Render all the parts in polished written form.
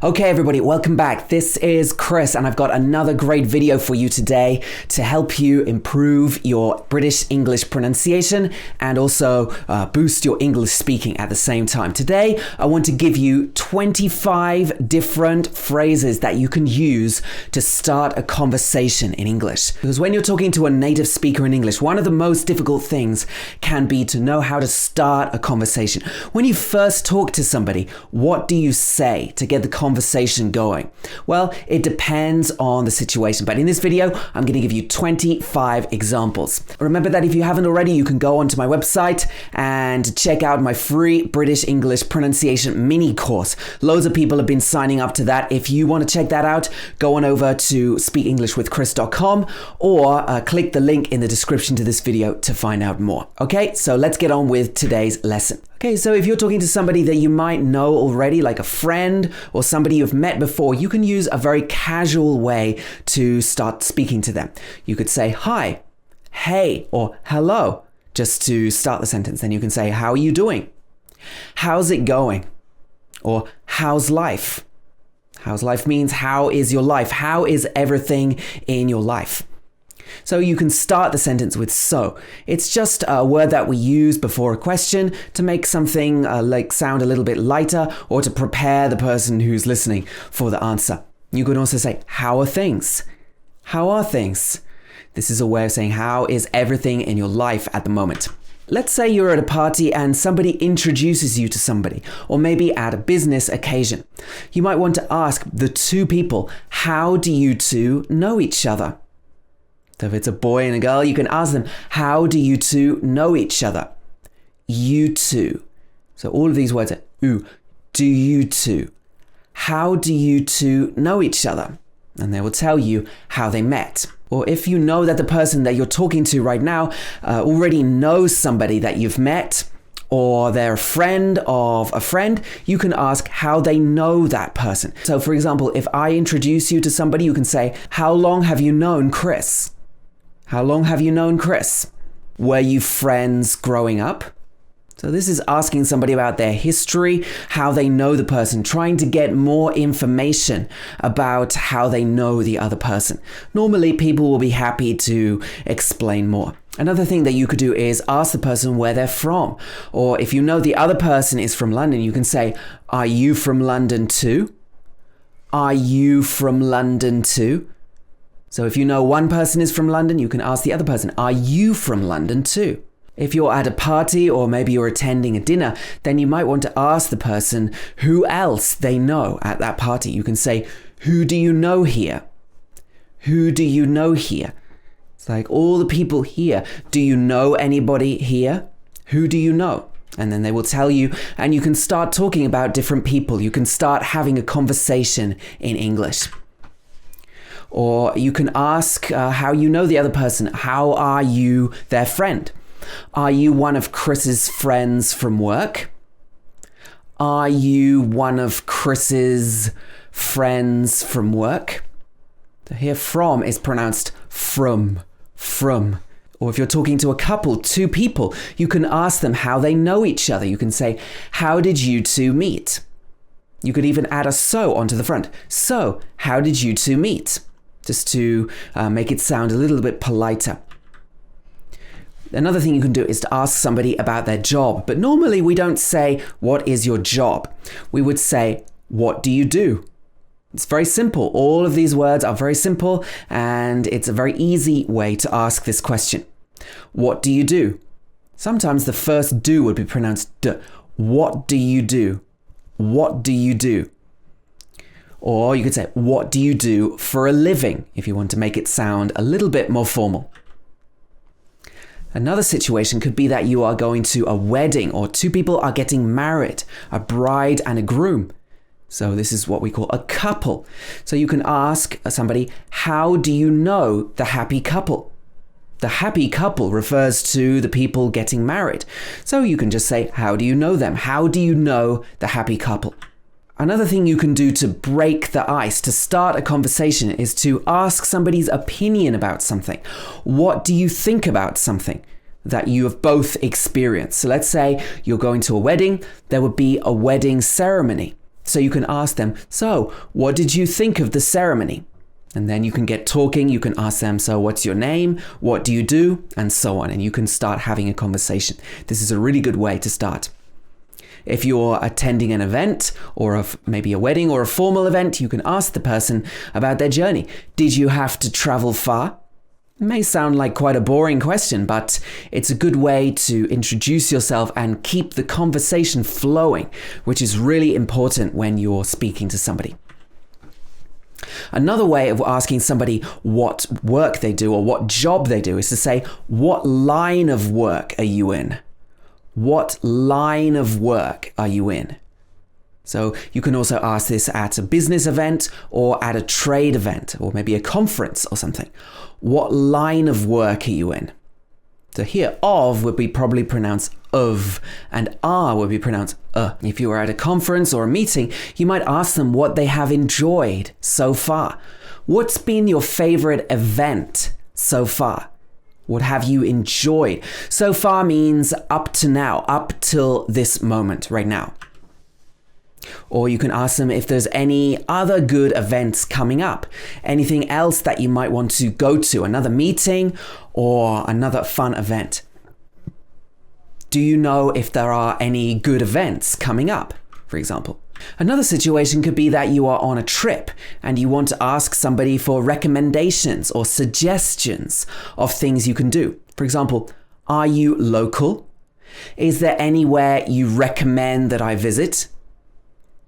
Okay everybody, welcome back. This is Chris and I've got another great video for you today to help you improve your British English pronunciation and also boost your English speaking at the same time. Today, I want to give you 25 different phrases that you can use to start a conversation in English. Because when you're talking to a native speaker in English, one of the most difficult things can be to know how to start a conversation. When you first talk to somebody, what do you say to get the conversation going? Well, it depends on the situation, but in this video, I'm going to give you 25 examples. Remember that if you haven't already, you can go onto my website and check out my free British English pronunciation mini course. Loads of people have been signing up to that. If you want to check that out, go on over to speakenglishwithchris.com or click the link in the description to this video to find out more. Okay, so let's get on with today's lesson. Okay, so if you're talking to somebody that you might know already, like a friend or somebody you've met before, you can use a very casual way to start speaking to them. You could say hi, hey, or hello, just to start the sentence. Then you can say, how are you doing? How's it going? Or how's life? How's life means how is your life? How is everything in your life? So you can start the sentence with so. It's just a word that we use before a question to make something sound a little bit lighter or to prepare the person who's listening for the answer. You can also say, how are things? How are things? This is a way of saying how is everything in your life at the moment. Let's say you're at a party and somebody introduces you to somebody, or maybe at a business occasion. You might want to ask the two people, how do you two know each other? So if it's a boy and a girl, you can ask them, how do you two know each other? You two. So all of these words are, ooh, do you two? How do you two know each other? And they will tell you how they met. Or if you know that the person that you're talking to right now already knows somebody that you've met, or they're a friend of a friend, you can ask how they know that person. So for example, if I introduce you to somebody, you can say, how long have you known Chris? How long have you known Chris? Were you friends growing up? So this is asking somebody about their history, how they know the person, trying to get more information about how they know the other person. Normally, people will be happy to explain more. Another thing that you could do is ask the person where they're from. Or if you know the other person is from London, you can say, are you from London too? Are you from London too? So if you know one person is from London, you can ask the other person, are you from London too? If you're at a party or maybe you're attending a dinner, then you might want to ask the person who else they know at that party. You can say, who do you know here? Who do you know here? It's like all the people here. Do you know anybody here? Who do you know? And then they will tell you, and you can start talking about different people. You can start having a conversation in English. Or you can ask how you know the other person. How are you their friend? Are you one of Chris's friends from work? Are you one of Chris's friends from work? So here from is pronounced from. Or if you're talking to a couple, two people, you can ask them how they know each other. You can say, how did you two meet? You could even add a so onto the front. So, how did you two meet? Just to make it sound a little bit politer. Another thing you can do is to ask somebody about their job. But normally we don't say, what is your job? We would say, what do you do? It's very simple. All of these words are very simple and it's a very easy way to ask this question. What do you do? Sometimes the first do would be pronounced d. What do you do? What do you do? Or you could say, what do you do for a living? If you want to make it sound a little bit more formal. Another situation could be that you are going to a wedding or two people are getting married, a bride and a groom. So this is what we call a couple. So you can ask somebody, how do you know the happy couple? The happy couple refers to the people getting married. So you can just say, how do you know them? How do you know the happy couple? Another thing you can do to break the ice, to start a conversation, is to ask somebody's opinion about something. What do you think about something that you have both experienced? So let's say you're going to a wedding, there would be a wedding ceremony. So you can ask them, so what did you think of the ceremony? And then you can get talking, you can ask them, so what's your name? What do you do? And so on. And you can start having a conversation. This is a really good way to start. If you're attending an event or maybe a wedding or a formal event, you can ask the person about their journey. Did you have to travel far? It may sound like quite a boring question, but it's a good way to introduce yourself and keep the conversation flowing, which is really important when you're speaking to somebody. Another way of asking somebody what work they do or what job they do is to say, what line of work are you in? What line of work are you in? So you can also ask this at a business event or at a trade event or maybe a conference or something. What line of work are you in? So here, of would be probably pronounced of, and are would be pronounced If you were at a conference or a meeting, you might ask them what they have enjoyed so far. What's been your favorite event so far? What have you enjoyed? So far means up to now, up till this moment, right now. Or you can ask them if there's any other good events coming up. Anything else that you might want to go to, another meeting or another fun event. Do you know if there are any good events coming up, for example? Another situation could be that you are on a trip and you want to ask somebody for recommendations or suggestions of things you can do. For example, are you local? Is there anywhere you recommend that I visit?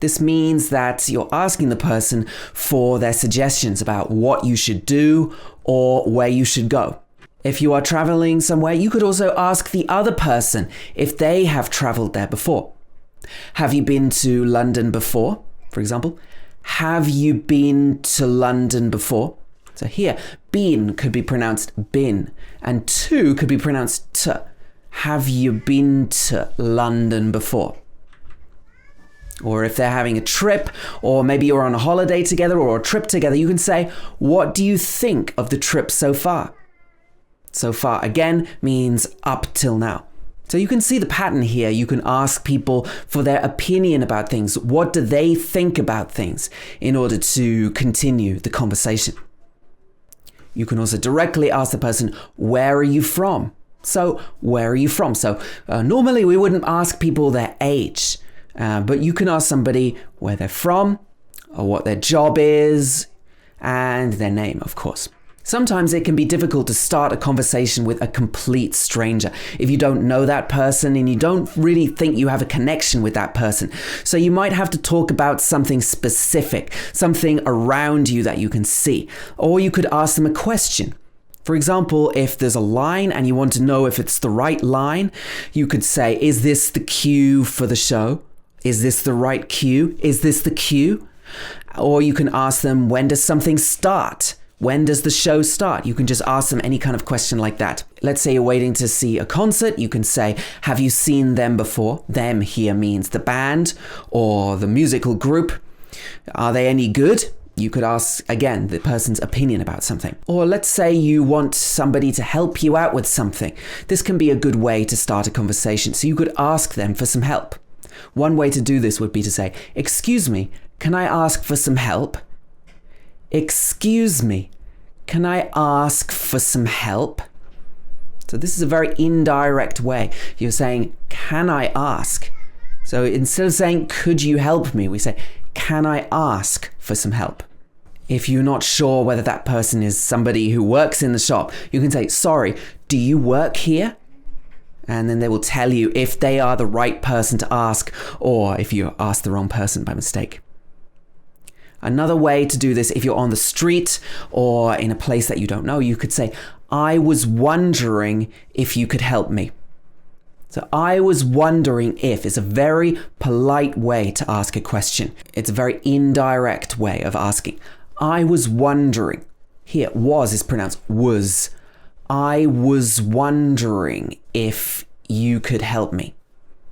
This means that you're asking the person for their suggestions about what you should do or where you should go. If you are traveling somewhere, you could also ask the other person if they have traveled there before. Have you been to London before, for example? Have you been to London before? So here, been could be pronounced bin, and to could be pronounced t. Have you been to London before? Or if they're having a trip, or maybe you're on a holiday together or a trip together, you can say, what do you think of the trip so far? So far, again, means up till now. So you can see the pattern here. You can ask people for their opinion about things. What do they think about things in order to continue the conversation? You can also directly ask the person, where are you from? So, where are you from? So, normally we wouldn't ask people their age, but you can ask somebody where they're from, or what their job is, and their name, of course. Sometimes it can be difficult to start a conversation with a complete stranger if you don't know that person and you don't really think you have a connection with that person. So you might have to talk about something specific, something around you that you can see. Or you could ask them a question. For example, if there's a line and you want to know if it's the right line, you could say, is this the cue for the show? Is this the right cue? Is this the cue? Or you can ask them, when does something start? When does the show start? You can just ask them any kind of question like that. Let's say you're waiting to see a concert. You can say, have you seen them before? Them here means the band or the musical group. Are they any good? You could ask, again, the person's opinion about something. Or let's say you want somebody to help you out with something. This can be a good way to start a conversation. So you could ask them for some help. One way to do this would be to say, excuse me, can I ask for some help? Excuse me, can I ask for some help? So this is a very indirect way. You're saying, can I ask? So instead of saying, could you help me? We say, can I ask for some help? If you're not sure whether that person is somebody who works in the shop, you can say, sorry, do you work here? And then they will tell you if they are the right person to ask or if you asked the wrong person by mistake. Another way to do this, if you're on the street or in a place that you don't know, you could say, I was wondering if you could help me. So I was wondering if is a very polite way to ask a question. It's a very indirect way of asking. I was wondering. Here, was is pronounced was. I was wondering if you could help me.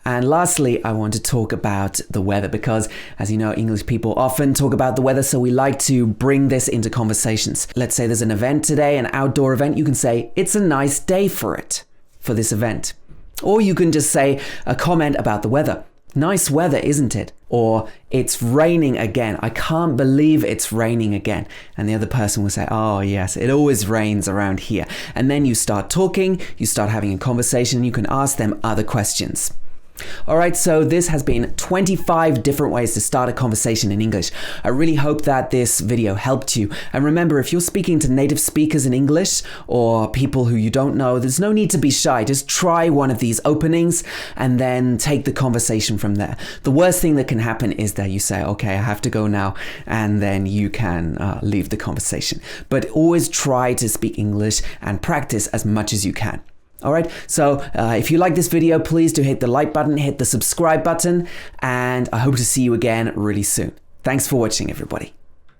And lastly, I want to talk about the weather because, as you know, English people often talk about the weather, so we like to bring this into conversations. Let's say there's an event today, an outdoor event. You can say, it's a nice day for this event. Or you can just say a comment about the weather. Nice weather, isn't it? Or it's raining again. I can't believe it's raining again. And the other person will say, oh yes, it always rains around here. And then you start talking, you start having a conversation, and you can ask them other questions. All right, so this has been 25 different ways to start a conversation in English. I really hope that this video helped you. And remember, if you're speaking to native speakers in English or people who you don't know, there's no need to be shy. Just try one of these openings and then take the conversation from there. The worst thing that can happen is that you say, okay, I have to go now, and then you can leave the conversation. But always try to speak English and practice as much as you can. All right, so if you like this video, please do hit the like button, hit the subscribe button, and I hope to see you again really soon. Thanks for watching, everybody.